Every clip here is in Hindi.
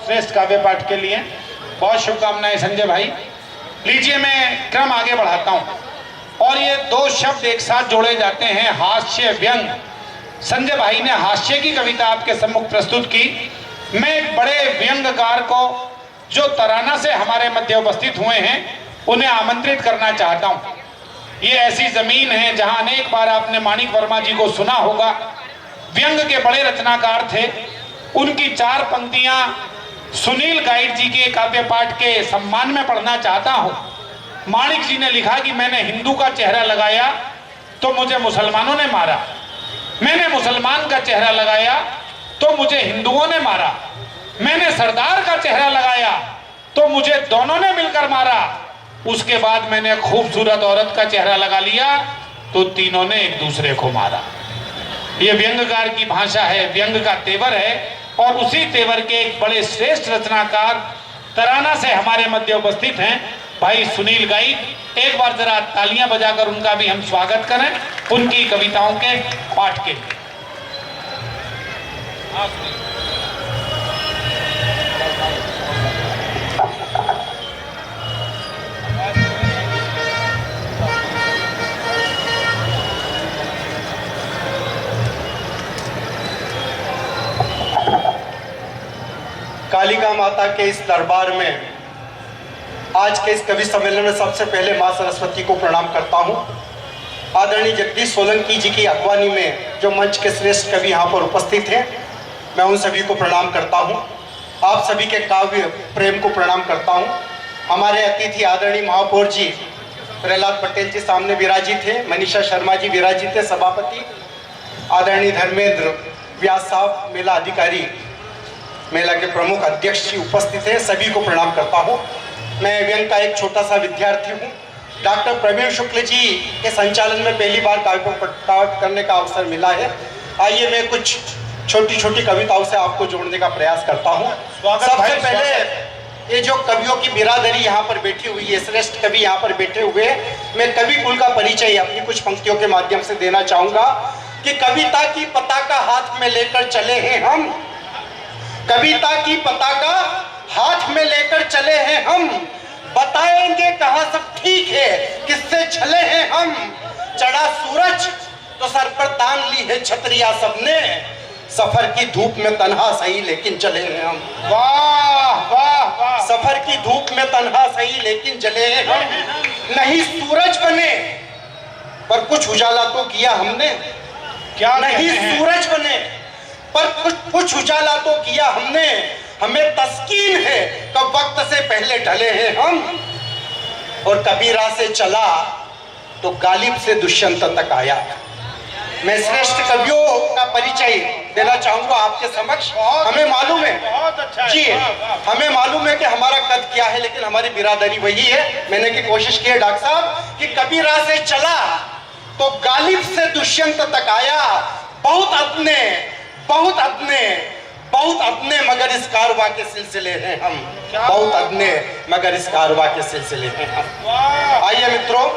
श्रेष्ठ काव्य पाठ के लिए। बहुत शुभकामनाएं संजय भाई। लीजिए मैं क्रम आगे बढ़ाता हूं और ये दो शब्द एक साथ जोड़े जाते हैं, हास्य व्यंग। संजय भाई ने हास्य की कविता आपके सम्मुख प्रस्तुत की। मैं एक बड़े व्यंगकार को जो तराना से हमारे मध्य उपस्थित हुए हैं उन्हें आमंत्रित करना चाहता हूं। ये ऐसी जमीन है जहां अनेक बार आपने माणिक वर्मा जी को सुना होगा। व्यंग के बड़े रचनाकार थे। उनकी 4 पंक्तियां सुनील गाइड जी के काव्य पाठ के सम्मान में पढ़ना चाहता हूं। माणिक जी ने लिखा कि मैंने हिंदू का चेहरा लगाया तो मुझे मुसलमानों ने मारा, मैंने मुसलमान का चेहरा लगाया तो मुझे हिंदुओं ने मारा, मैंने सरदार का चेहरा लगाया तो मुझे दोनों ने मिलकर मारा, उसके बाद मैंने खूबसूरत औरत का चेहरा लगा लिया तो तीनों ने एक दूसरे को मारा। ये व्यंगकार की भाषा है, व्यंग का तेवर है। और उसी तेवर के एक बड़े श्रेष्ठ रचनाकार तराना से हमारे मध्य उपस्थित हैं भाई सुनील गाइड। एक बार जरा तालियां बजाकर उनका भी हम स्वागत करें उनकी कविताओं के पाठ के लिए। कालिका माता के इस दरबार में आज के इस कवि सम्मेलन में सबसे पहले मां सरस्वती को प्रणाम करता हूं। आदरणीय जगदीश सोलंकी जी की अगवानी में जो मंच के श्रेष्ठ कवि यहाँ पर उपस्थित हैं, मैं उन सभी को प्रणाम करता हूं। आप सभी के काव्य प्रेम को प्रणाम करता हूं। हमारे अतिथि आदरणीय महापौर जी प्रहलाद पटेल जी सामने विराजित थे, मनीषा शर्मा जी विराजित थे, सभापति आदरणीय धर्मेंद्र व्यास साहब मेला अधिकारी, मेला के प्रमुख अध्यक्ष जी उपस्थित हैं, सभी को प्रणाम करता हूं। मैं व्यंग का एक छोटा सा विद्यार्थी हूं। डॉक्टर प्रवीण शुक्ल जी के संचालन में पहली बार काव्य पाठ करने का अवसर मिला है। आइए मैं कुछ छोटी छोटी कविताओं से आपको जोड़ने का प्रयास करता हूं। सबसे पहले ये जो कवियों की बिरादरी यहाँ पर बैठी हुई है, श्रेष्ठ कवि यहाँ पर बैठे हुए, मैं कवि कुल का परिचय अपनी कुछ पंक्तियों के माध्यम से देना चाहूंगा कि कविता की पताका हाथ में लेकर चले हैं हम, कविता की पताका हाथ में लेकर चले हैं हम, बताएंगे कहाँ सब ठीक है, किससे छले हैं हम। चढ़ा सूरज तो सर पर तान ली है छतरिया सबने, सफर की धूप में तन्हा सही लेकिन चले हैं हम। वाह वाह वाह। सफर की धूप में तन्हा सही लेकिन चले हैं हम। नहीं सूरज बने पर कुछ उजाला तो किया हमने, क्या नहीं सूरज बने पर कुछ उजाला तो किया हमने। हमें तस्कीन है कब वक्त से पहले ढले हैं हम, और कबीरा से चला तो गालिब से दुष्यंत तक आया। मैं श्रेष्ठ कवियों का परिचय देना चाहूंगा आपके समक्ष। हमें मालूम है जी, हमें मालूम है कि हमारा कद क्या है, लेकिन हमारी बिरादरी वही है। मैंने की कोशिश की है डॉक्टर साहब कि कबीरा से चला तो गालिब से दुष्यंत तक आया। बहुत अपने बहुत अपने बहुत अपने मगर इस कारवा के सिलसिले हैं हम, बहुत अपने मगर इस कारवा के सिलसिले हैं हम। आइए मित्रों,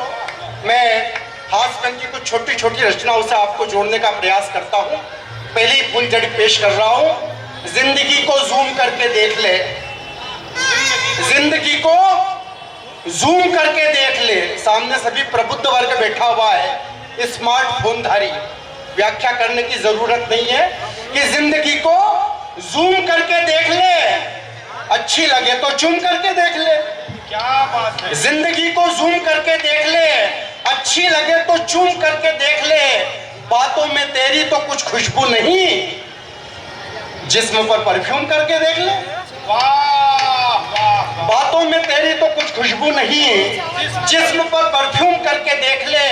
मैं हास्य की कुछ छोटी छोटी रचनाओं से आपको जोड़ने का प्रयास करता हूँ। पहली फूल जड़ी पेश कर रहा हूँ। जिंदगी को जूम करके देख ले, जिंदगी को जूम करके देख ले। सामने सभी प्रबुद्ध वर्ग बैठा हुआ है, स्मार्टफोन धारी। व्याख्या करने की जरूरत नहीं है कि जिंदगी को जूम करके देख ले, अच्छी लगे तो चूम करके देख ले। क्या बात है। जिंदगी को जूम करके देख ले, अच्छी लगे तो चूम करके देख ले। बातों में तेरी तो कुछ खुशबू नहीं, जिस्म पर परफ्यूम करके देख ले। वाह वाह। बातों में तेरी तो कुछ खुशबू नहीं, जिस्म पर परफ्यूम करके देख ले।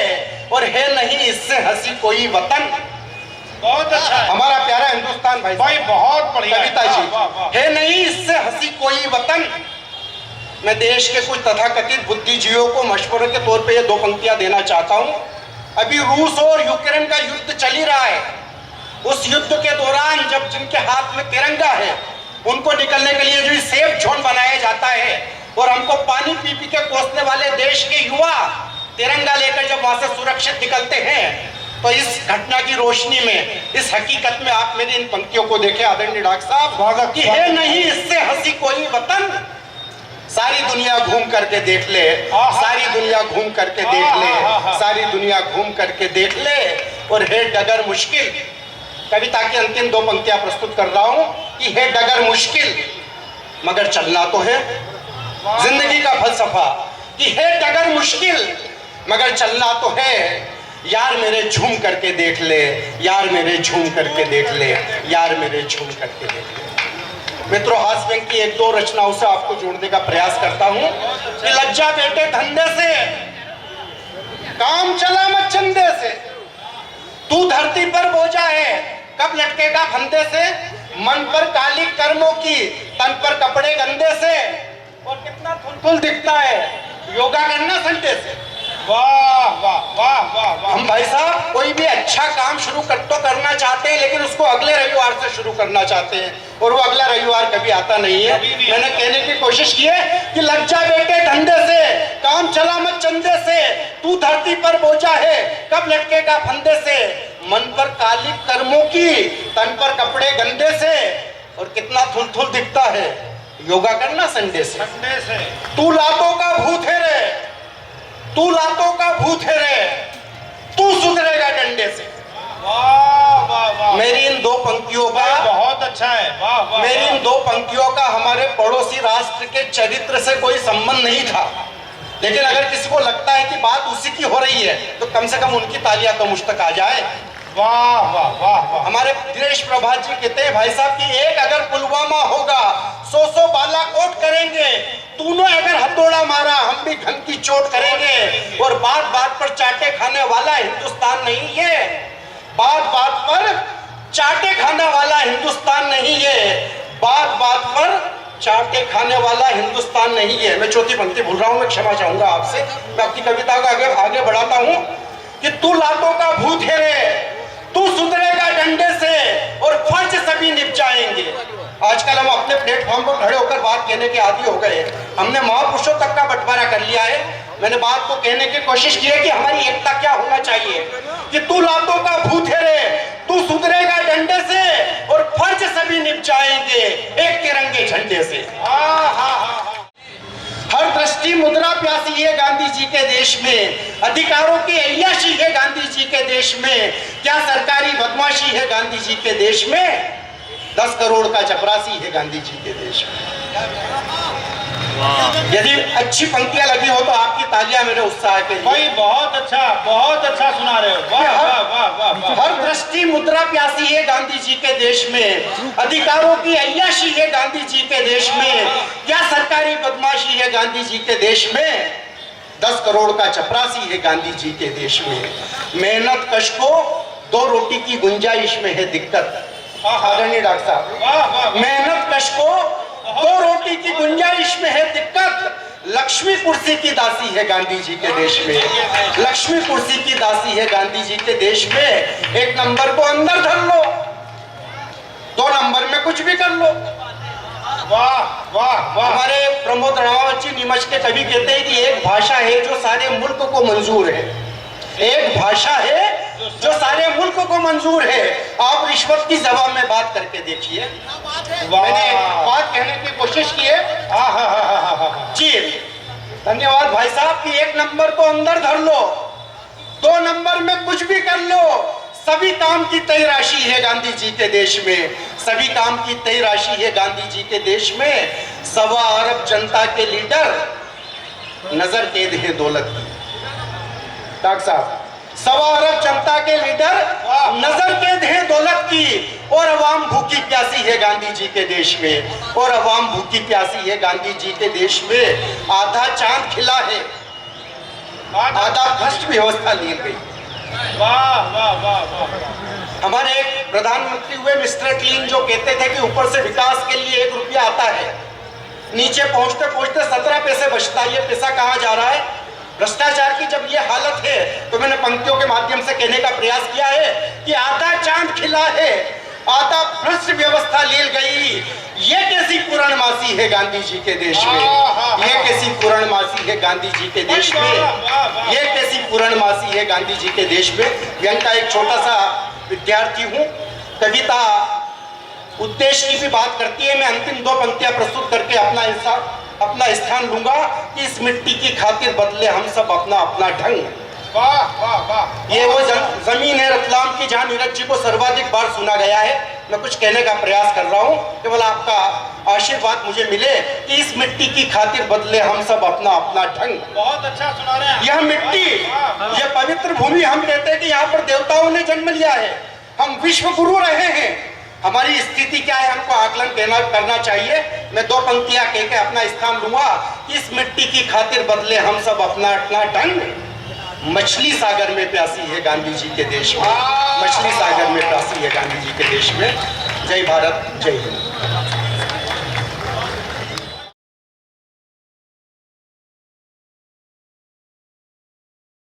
और है नहीं इससे हंसी कोई वतन। बहुत अच्छा है। हमारा प्यारा हिंदुस्तान भाई बहुत बढ़िया कविता जी। है नहीं इससे हंसी कोई वतन। मैं देश के कुछ तथाकथित बुद्धिजीवियों को मशवरे के तौर पे ये 2 पंक्तियां देना चाहता हूँ। अभी रूस और यूक्रेन का युद्ध चल ही रहा है। उस युद्ध के दौरान जब जिनके हाथ में तिरंगा है, उनको निकलने के लिए जो सेफ जोन बनाया जाता है, और हमको पानी पी पी के कोसने वाले देश के युवा तिरंगा लेकर जब वहां से सुरक्षित निकलते हैं, तो इस घटना की रोशनी में, इस हकीकत में आप मेरी इन पंक्तियों को देखें आदरणीय डॉक्टर साहब, कि है नहीं इससे हंसी कोई वतन, सारी दुनिया घूम करके देख ले, सारी दुनिया घूम करके देख ले, सारी दुनिया घूम करके देख ले, और है डगर मुश्किल। कविता की अंतिम दो पंक्तियां प्रस्तुत कर रहा हूं कि है डगर मुश्किल मगर चलना तो है, जिंदगी का फलसफा कि है डगर मुश्किल मगर चलना तो है, यार मेरे झूम करके देख ले, यार मेरे झूम करके देख ले, यार मेरे झूम करके देख ले। मित्रों, हास्य व्यंग की एक दो रचनाओं से आपको जोड़ने का प्रयास करता हूं कि लज्जा बेटे धंधे से, काम चला मत चंदे से, तू धरती पर बोझा है कब लटकेगा फंदे से, मन पर काली कर्मों की तन पर कपड़े गंदे से, और कितना थुलथुल दिखता है योगा करना संडे से। वाह वाह वाह वाह वाह। हम भाई साहब कोई भी अच्छा काम शुरू करना चाहते हैं, लेकिन उसको अगले रविवार से शुरू करना चाहते हैं, और वो अगला रविवार कभी आता नहीं है। मैंने कहने की कोशिश की है कि लज्जा बेटे धंधे से, काम चला मत चंदे से, तू धरती पर बोझा है कब लटकेगा फंदे से, मन पर काली कर्मों की तन पर कपड़े गंदे से, और कितना थुलथुल दिखता है योगा करना संडे से। तू लातों का भूत है रे, तू लातों का भूत है रे, तू सुधरेगा डंडे से। वाह वाह वाह। मेरी इन दो पंक्तियों का, बहुत अच्छा है, वाह वाह। मेरी इन दो पंक्तियों का हमारे पड़ोसी राष्ट्र के चरित्र से कोई संबंध नहीं था, लेकिन अगर किसी को लगता है कि बात उसी की हो रही है तो कम से कम उनकी तालियां तो मुझ तक आ जाए। वाह वाह वाह वाह। हमारे दिनेश प्रभात जी कहते हैं भाई साहब कि एक अगर पुलवामा होगा 100 बालाकोट करेंगे, तूने अगर हथौड़ा मारा हम भी ढंग की चोट करेंगे, और बात बात पर चाटे खाने वाला हिंदुस्तान नहीं है, बात बात पर चाटे खाने वाला हिंदुस्तान नहीं है, बात बात पर चाटे खाने वाला हिंदुस्तान नहीं है। मैं चौथी पंक्ति भूल रहा हूं, मैं क्षमा चाहूंगा आपसे। मैं अपनी कविता को आगे बढ़ाता हूं कि तू लातों का भूत है रे, तू सुधरेगा डंडे से, और फर्ज सभी निभ जाएंगे। आजकल हम अपने प्लेटफॉर्म पर खड़े होकर बात कहने के आदी हो गए, हमने महापुरुषों तक का बंटवारा कर लिया है। मैंने बात को कहने की कोशिश की है कि हमारी एकता क्या होना चाहिए, कि तू लातों का भूत है रे, तू सुधरेगा डंडे से, और फर्ज सभी निभ जाएंगे एक तिरंगे झंडे से। हर दृष्टि मुद्रा प्यासी है गांधी जी के देश में, अधिकारों की अय्याशी है गांधी जी के देश में, क्या सरकारी बदमाशी है गांधी जी के देश में, 10 करोड़ का चपरासी है गांधी जी के देश में। यदि अच्छी पंक्तियां लगी हो तो आपकी तालियां मेरे उत्साह के लिए। भाई बहुत अच्छा सुना रहे हो। वाह वाह वाह वाह। हर दृष्टि मुद्रा प्यासी है गांधी जी के देश में, अधिकारों की अय्याशी है गांधी जी के देश में, क्या सरकारी बदमाशी है गांधी जी के देश में, 10 करोड़ का चपरासी है गांधी जी के देश में, मेहनत कश को 2 रोटी की गुंजाइश में है दिक्कत। आदरणीय डॉक्टर साहब, मेहनत कश को 2 रोटी की गुंजाइश में है दिक्कत, लक्ष्मी कुर्सी की दासी है गांधी जी के देश में, लक्ष्मी कुर्सी की दासी है गांधी जी के देश में। 1 नंबर को अंदर धर लो, 2 नंबर में कुछ भी कर लो। वाह वाह वाह। हमारे प्रमोद रावत जी नीमच के कवि कहते हैं कि एक भाषा है जो सारे मुल्क को मंजूर है, एक भाषा है जो सारे मुल्क को मंजूर है। आप रिश्वत की जबान में बात करके देखिए। मैंने बात कहने की कोशिश की है जी। धन्यवाद भाई साहब कि 1 नंबर को अंदर धर लो, 2 नंबर में कुछ भी कर लो, सभी काम की तय राशि है गांधी जी के देश में, सभी काम की तय राशि है गांधी जी के देश में। 1.25 अरब जनता के लीडर नजर कैद है दौलत की। डॉक्टर साहब, 1.25 अरब जनता के लीडर नजर कैद है दौलत की, और अवाम भूखी प्यासी है गांधी जी के देश में, और अवाम भूखी प्यासी है गांधी जी के देश में। आधा चांद खिला है, आधा भ्रष्ट व्यवस्था ली गई। वाह वाह वाह वाह। हमारे एक प्रधानमंत्री हुए मिस्टर क्लीन जो कहते थे कि ऊपर से विकास के लिए 1 रुपया आता है, नीचे पहुंचते पहुंचते 17 पैसे बचता है। ये पैसा कहाँ जा रहा है? भ्रष्टाचार की जब ये हालत है तो मैंने पंक्तियों के माध्यम से कहने का प्रयास किया है कि आधा चांद खिला है, आता भ्रष्ट व्यवस्था ले गई। ये कैसी पूर्णमासी है गांधी जी के देश में, ये कैसी पूर्णमासी है गांधी जी के देश में, ये कैसी पूर्णमासी है गांधी जी के देश में। व्यंग का एक छोटा सा विद्यार्थी हूँ। कविता उद्देश्य की भी बात करती है। मैं अंतिम दो पंक्तियां प्रस्तुत करके अपना स्थान लूंगा कि इस मिट्टी की खातिर बदले हम सब अपना अपना ढंग। वाह वाह वाह। ये वो जमीन है रतलाम की जहां नीरज जी को सर्वाधिक बार सुना गया है। मैं कुछ कहने का प्रयास कर रहा हूँ, केवल आपका आशीर्वाद मुझे मिले कि इस मिट्टी की खातिर बदले हम सब अपना अपना ढंग। बहुत अच्छा सुना रहे हैं। यह मिट्टी, यह पवित्र भूमि, हम कहते हैं कि यहाँ पर देवताओं ने जन्म लिया है, हम विश्व गुरु रहे हैं। हमारी स्थिति क्या है, हमको आकलन करना चाहिए। मैं दो पंक्तियां कह के अपना स्थान लूंगा। इस मिट्टी की खातिर बदले हम सब अपना अपना ढंग। मछली सागर में प्यासी है गांधी जी के देश में, मछली सागर में प्यासी है गांधी जी के देश में। जय भारत, जय हिंद।